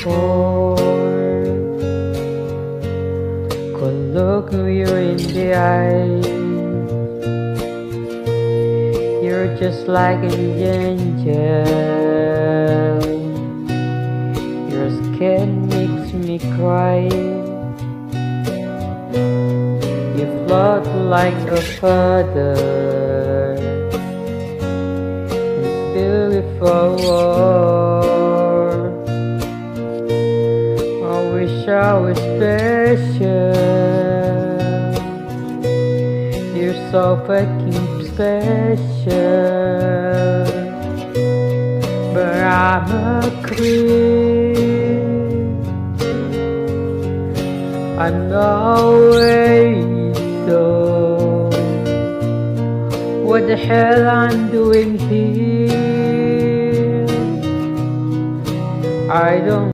before. Could look you in the eye. You're just like an angel. Your skin makes me cry. You float like a feather in beautiful world. I wish I was special. You're so fucking special. But I'm a creep. I know it though. What the hell I'm doing here? I don't